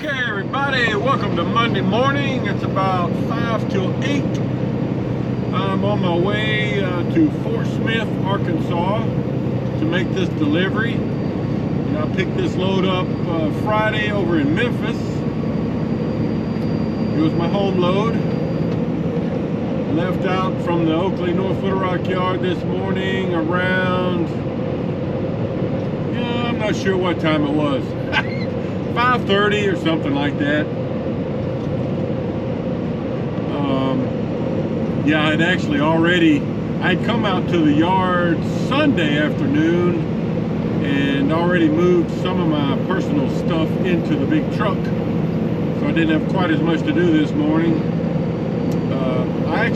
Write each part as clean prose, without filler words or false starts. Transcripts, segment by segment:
Okay, everybody, welcome to Monday morning. It's about 5 till 8. I'm on my way to Fort Smith, Arkansas to make this delivery. And I picked this load up Friday over in Memphis. It was my home load. Left out from the Oakley, North Little Rock yard this morning around, I'm not sure what time it was. 5:30 or something like that. Yeah, I'd come out to the yard Sunday afternoon and already moved some of my personal stuff into the big truck. So I didn't have quite as much to do this morning. I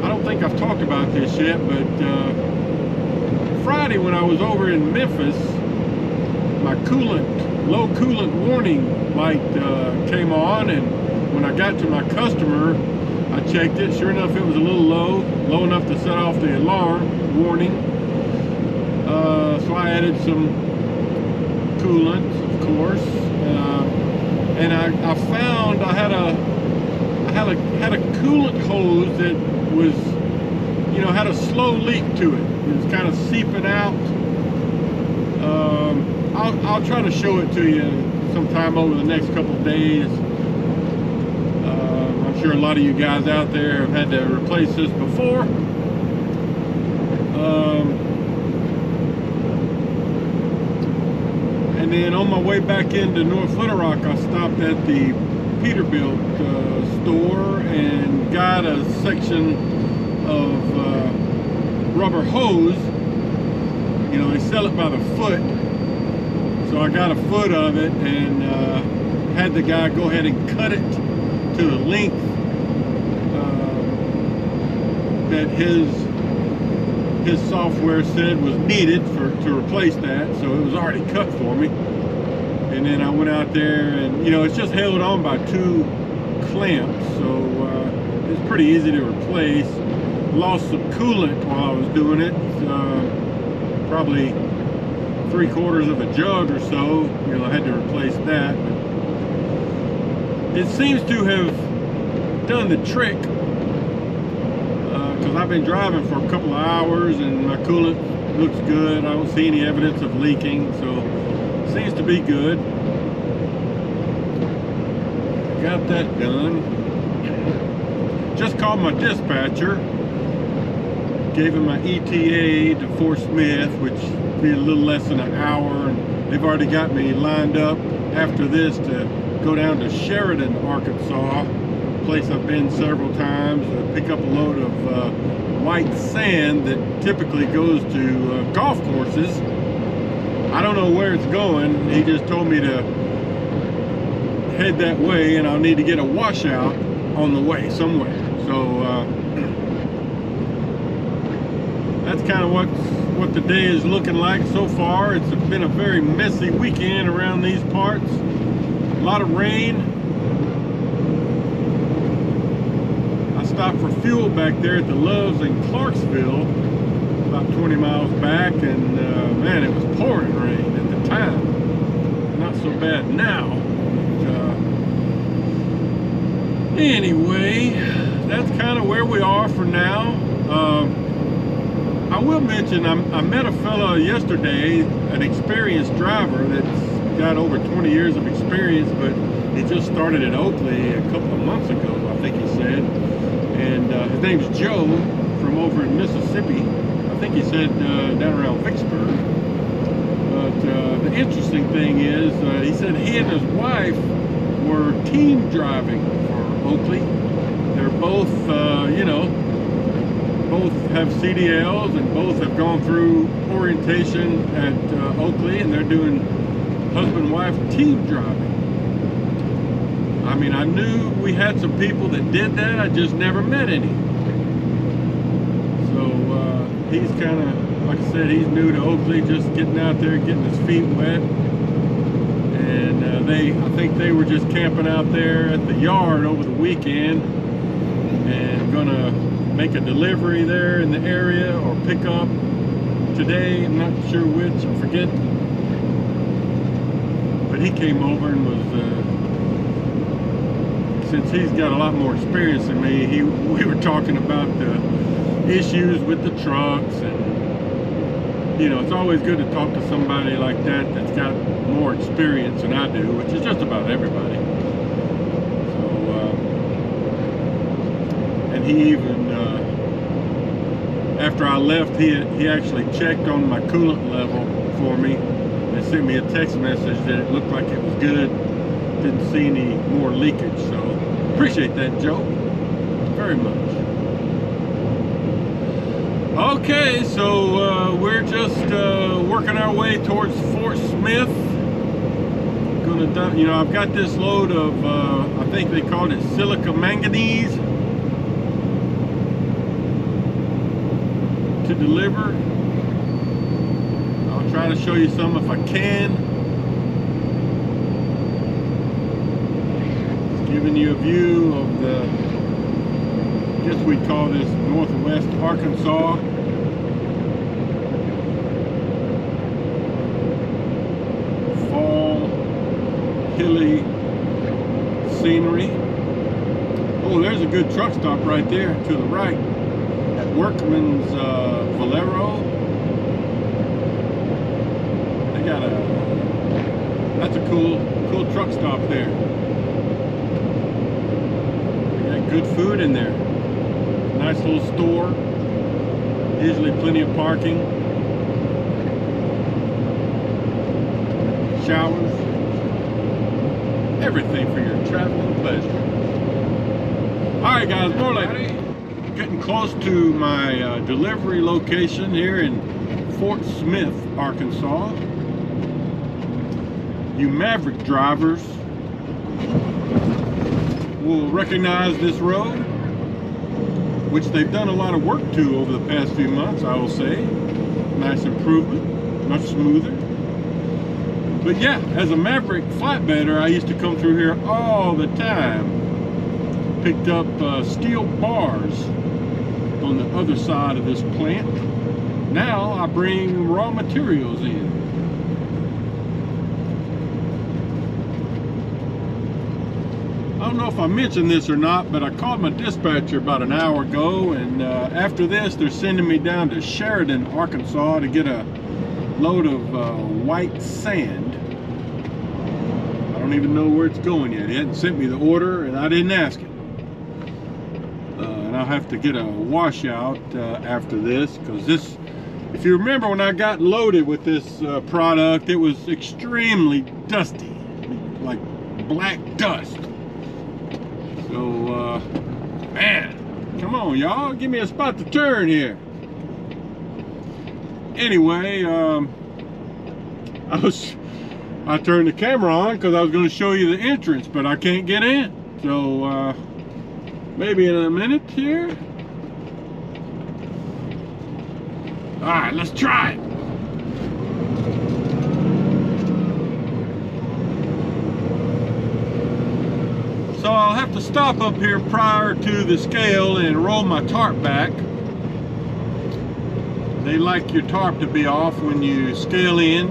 don't think I've talked about this yet, but Friday when I was over in Memphis, my low coolant warning light came on, and when I got to my customer, I checked it. Sure enough, it was a little low enough to set off the alarm warning. So I added some coolant, of course, and I found I had a coolant hose that was, had a slow leak to it. It was kind of seeping out. I'll try to show it to you sometime over the next couple of days. I'm sure a lot of you guys out there have had to replace this before. And then on my way back into North Little Rock, I stopped at the Peterbilt store and got a section of rubber hose. They sell it by the foot. So I got a foot of it and had the guy go ahead and cut it to the length that his software said was needed to replace that. So it was already cut for me. And then I went out there and, it's just held on by 2 clamps. So it's pretty easy to replace. Lost some coolant while I was doing it. Probably 3/4 of a jug or so. I had to replace that. But it seems to have done the trick, because I've been driving for a couple of hours and my coolant looks good. I don't see any evidence of leaking, so it seems to be good. Got that done. Just called my dispatcher. Gave him my ETA to Fort Smith, which will be a little less than an hour, and they've already got me lined up after this to go down to Sheridan, Arkansas, a place I've been several times, to pick up a load of white sand that typically goes to golf courses. I don't know where it's going. He just told me to head that way, and I'll need to get a washout on the way somewhere. So that's kind of what the day is looking like so far. It's been a very messy weekend around these parts. A lot of rain. I stopped for fuel back there at the Loves in Clarksville, about 20 miles back, and man, it was pouring rain at the time. Not so bad now. But, anyway, that's kind of where we are for now. I will mention, I met a fellow yesterday, an experienced driver that's got over 20 years of experience, but he just started at Oakley a couple of months ago, I think he said. And his name's Joe from over in Mississippi. I think he said down around Vicksburg. But the interesting thing is, he said he and his wife were team driving for Oakley. They're both, both have CDLs and both have gone through orientation at Oakley, and they're doing husband-wife team driving. I mean, I knew we had some people that did that, I just never met any. So he's kind of, like I said, he's new to Oakley, just getting out there, getting his feet wet. And I think they were just camping out there at the yard over the weekend and gonna make a delivery there in the area or pick up today. I'm not sure which, I forget. But he came over and was, since he's got a lot more experience than me, we were talking about the issues with the trucks, and you know, it's always good to talk to somebody like that that's got more experience than I do, which is just about everybody. So, and he even, after I left, he actually checked on my coolant level for me and sent me a text message that it looked like it was good. Didn't see any more leakage, so appreciate that, Joe, very much. Okay, so we're just working our way towards Fort Smith. Gonna dump, you know, I've got this load of I think they called it silica manganese to deliver. I'll try to show you some if I can. Just giving you a view of the, I guess we'd call this Northwest Arkansas. Fall, hilly scenery. Oh, there's a good truck stop right there to the right. At Workman's Valero. They got that's a cool truck stop there. They got good food in there. Nice little store. Usually plenty of parking. Showers. Everything for your traveling pleasure. Alright guys, more later. Getting close to my delivery location here in Fort Smith, Arkansas. You Maverick drivers will recognize this road, which they've done a lot of work to over the past few months, I will say. Nice improvement, much smoother. But yeah, as a Maverick flatbedder, I used to come through here all the time. Picked up steel bars on the other side of this plant. Now I bring raw materials in. I don't know if I mentioned this or not, but I called my dispatcher about an hour ago, and after this they're sending me down to Sheridan, Arkansas to get a load of white sand. I don't even know where it's going yet. He hadn't sent me the order and I didn't ask him. And I'll have to get a washout after this, because this, if you remember when I got loaded with this product, it was extremely dusty, like black dust. So man, come on y'all, give me a spot to turn here. Anyway, I turned the camera on because I was going to show you the entrance, but I can't get in. So maybe in a minute here. All right, let's try it. So I'll have to stop up here prior to the scale and roll my tarp back. They like your tarp to be off when you scale in.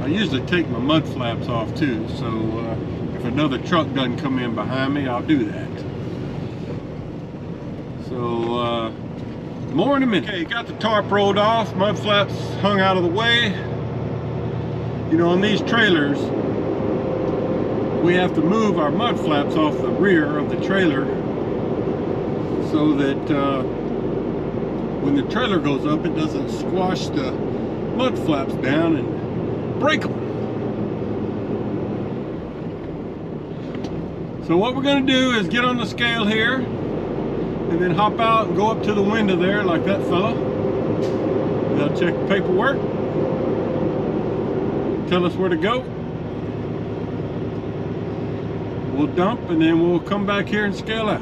I usually take my mud flaps off too, so if another truck doesn't come in behind me, I'll do that. So more in a minute. Okay, got the tarp rolled off, mud flaps hung out of the way. You know, on these trailers, we have to move our mud flaps off the rear of the trailer so that when the trailer goes up, it doesn't squash the mud flaps down and break them. So what we're going to do is get on the scale here and then hop out and go up to the window there like that fella. They'll check the paperwork, tell us where to go. We'll dump and then we'll come back here and scale out.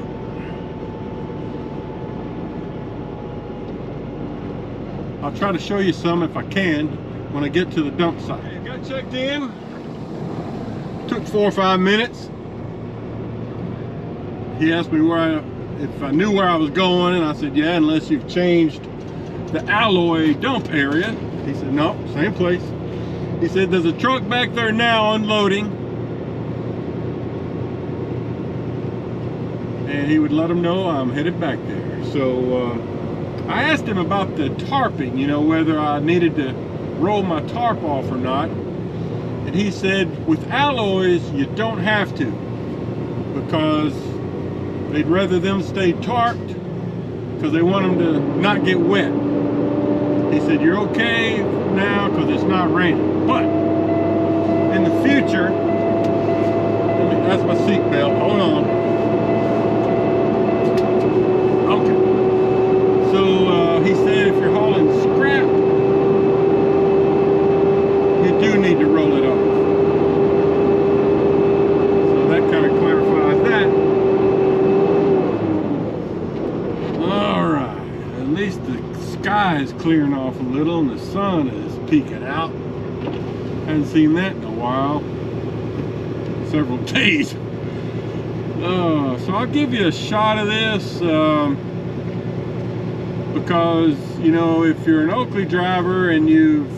I'll try to show you some if I can when I get to the dump site. Okay, got checked in. Took 4 or 5 minutes. He asked me if I knew where I was going, and I said, yeah, unless you've changed the alloy dump area. He said, no, same place. He said, there's a truck back there now unloading. And he would let them know I'm headed back there. So I asked him about the tarping, you know, whether I needed to roll my tarp off or not. And he said, with alloys, you don't have to, because they'd rather them stay tarped because they want them to not get wet. He said, you're okay now because it's not raining. But in the future, that's my seat belt, hold on. Okay. So he said if you're hauling scrap, you do need to roll it off. So that kind of clarifies that. Alright, at least the sky is clearing off a little and the sun is peeking out. Hadn't seen that in a while. Several days. So I'll give you a shot of this because, you know, if you're an Oakley driver and you've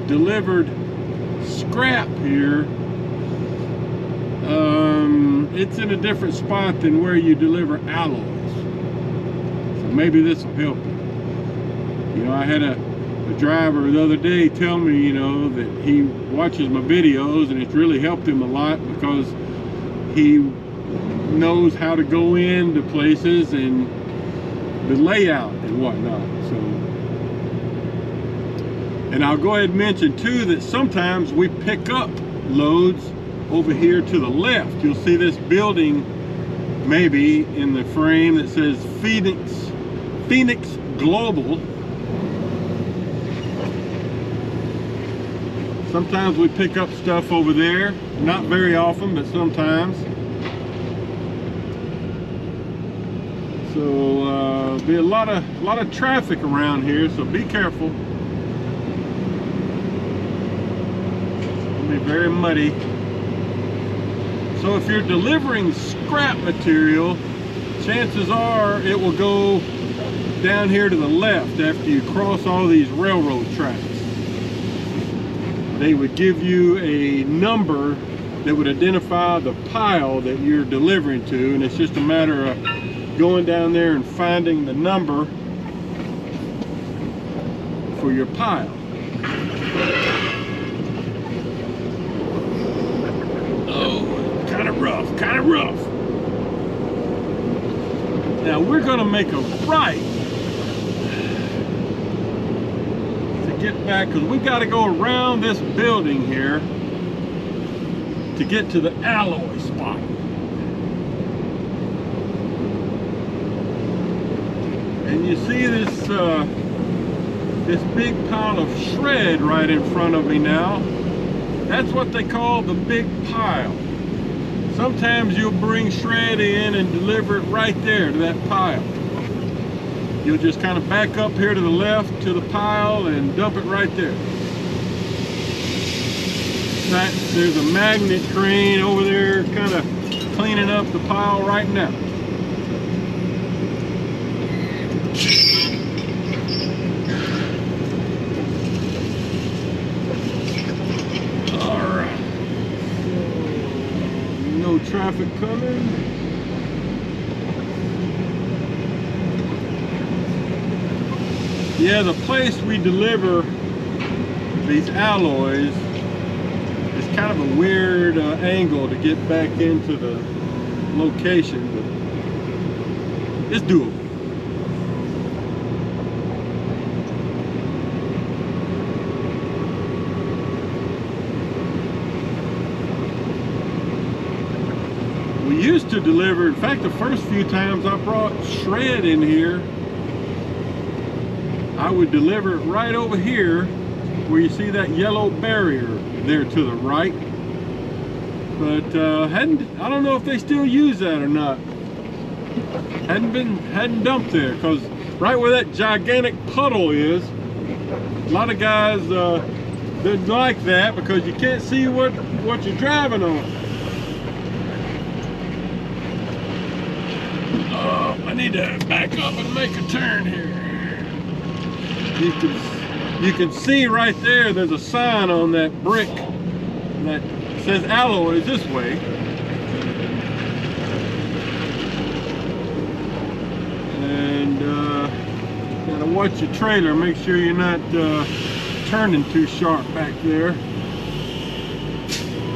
delivered scrap here, it's in a different spot than where you deliver alloys. So maybe this will help you. You know, I had a driver the other day tell me, you know, that he watches my videos and it's really helped him a lot because he knows how to go into places and the layout and whatnot. So, and I'll go ahead and mention too that sometimes we pick up loads over here to the left. You'll see this building maybe in the frame that says Phoenix Global. Sometimes we pick up stuff over there, not very often, but sometimes. So be a lot of traffic around here, so be careful. It'll be very muddy. So if you're delivering scrap material, chances are it will go down here to the left after you cross all these railroad tracks. They would give you a number that would identify the pile that you're delivering to, and it's just a matter of going down there and finding the number for your pile. Oh, kind of rough, kind of rough. Now we're going to make a right get back, because we got to go around this building here to get to the alloy spot. And you see this this big pile of shred right in front of me now. That's what they call the big pile. Sometimes you'll bring shred in and deliver it right there to that pile. You'll just kind of back up here to the left to the pile and dump it right there. There's a magnet crane over there kind of cleaning up the pile right now. Alright. No traffic coming. Yeah, the place we deliver these alloys is kind of a weird angle to get back into the location, but it's doable. We used to deliver, in fact, the first few times I brought shred in here, I would deliver it right over here where you see that yellow barrier there to the right. But I don't know if they still use that or not. Hadn't dumped there, because right where that gigantic puddle is, a lot of guys didn't like that because you can't see what you're driving on. I need to back up and make a turn here. You can see right there, there's a sign on that brick that says alloys this way. And gotta watch your trailer, make sure you're not turning too sharp back there.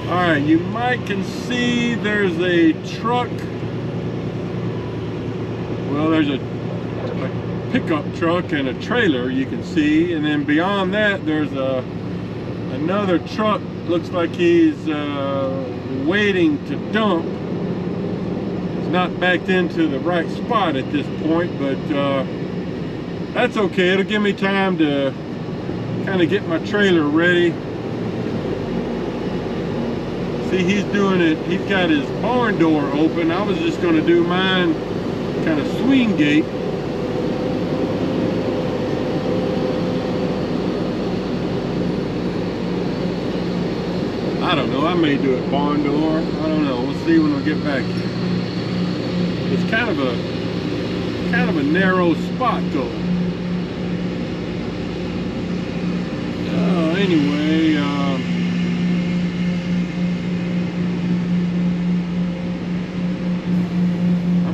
Alright, you might can see there's a truck. Well, there's a pickup truck and a trailer you can see, and then beyond that there's another truck. Looks like he's waiting to dump. It's not backed into the right spot at this point, but that's okay. It'll give me time to kind of get my trailer ready. See, he's doing it, he's got his barn door open. I was just going to do mine kind of swing gate. I don't know, I may do it barn door. I don't know, we'll see when we get back here. It's kind of a narrow spot though. Anyway, I'm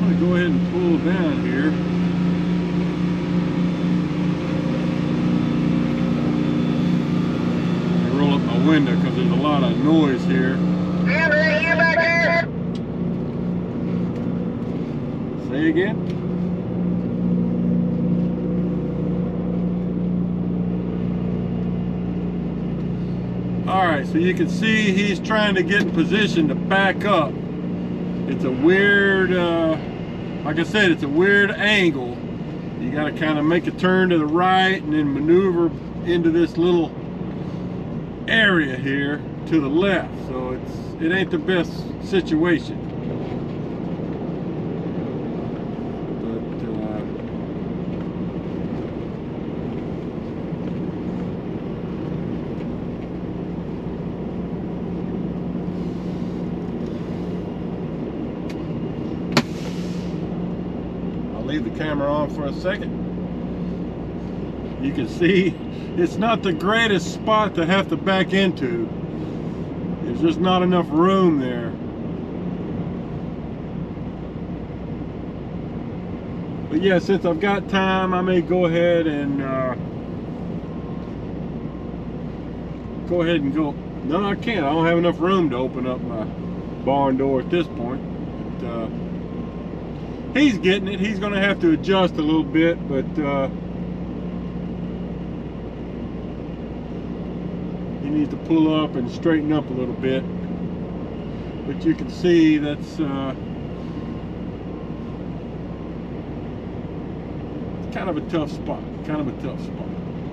gonna go ahead and pull down here. Roll up my window because there's a lot of noise here. Say again? Alright, so you can see he's trying to get in position to back up. It's a weird, like I said, it's a weird angle. You got to kind of make a turn to the right and then maneuver into this little area here to the left, so it ain't the best situation. I'll leave the camera on for a second. You can see it's not the greatest spot to have to back into. There's just not enough room there. But yeah, since I've got time, I may go ahead and go. No, I can't. I don't have enough room to open up my barn door at this point. But, he's getting it. He's going to have to adjust a little bit, but he needs to pull up and straighten up a little bit. But you can see that's kind of a tough spot. Kind of a tough spot.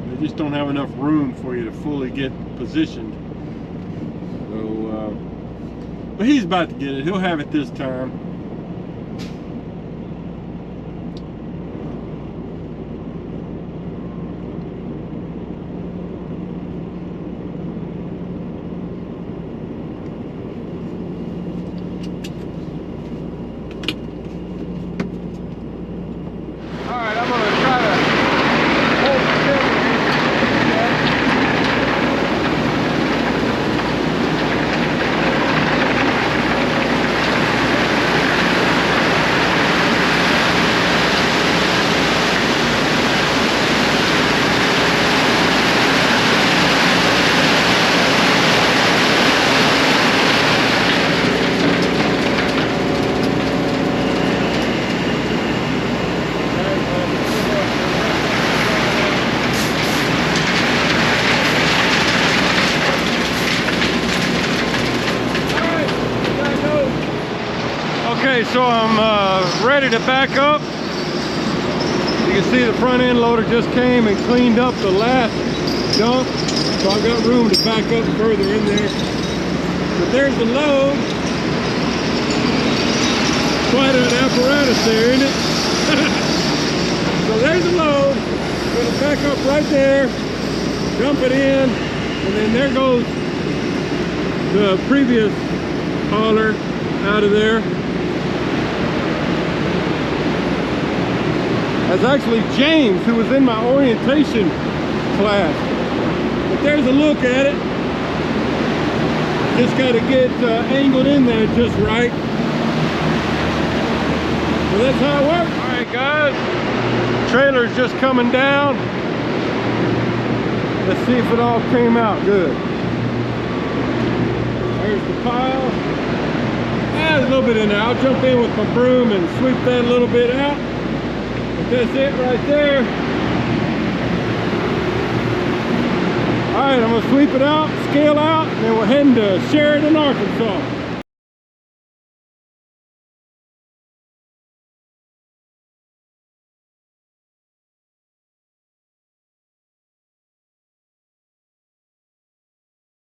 They just don't have enough room for you to fully get positioned. So, but he's about to get it. He'll have it this time. Okay, so I'm ready to back up. You can see the front end loader just came and cleaned up the last dump, so I've got room to back up further in there. But there's the load. Quite an apparatus there, isn't it? So there's the load. I'm going to back up right there, dump it in, and then there goes the previous hauler out of there. That's actually James, who was in my orientation class. But there's a look at it. Just got to get angled in there just right. So that's how it works. All right, guys. Trailer's just coming down. Let's see if it all came out good. There's the pile. There's a little bit in there. I'll jump in with my broom and sweep that a little bit out. But that's it right there. All right, I'm gonna sweep it out, scale out, and then we're heading to Sheridan, Arkansas.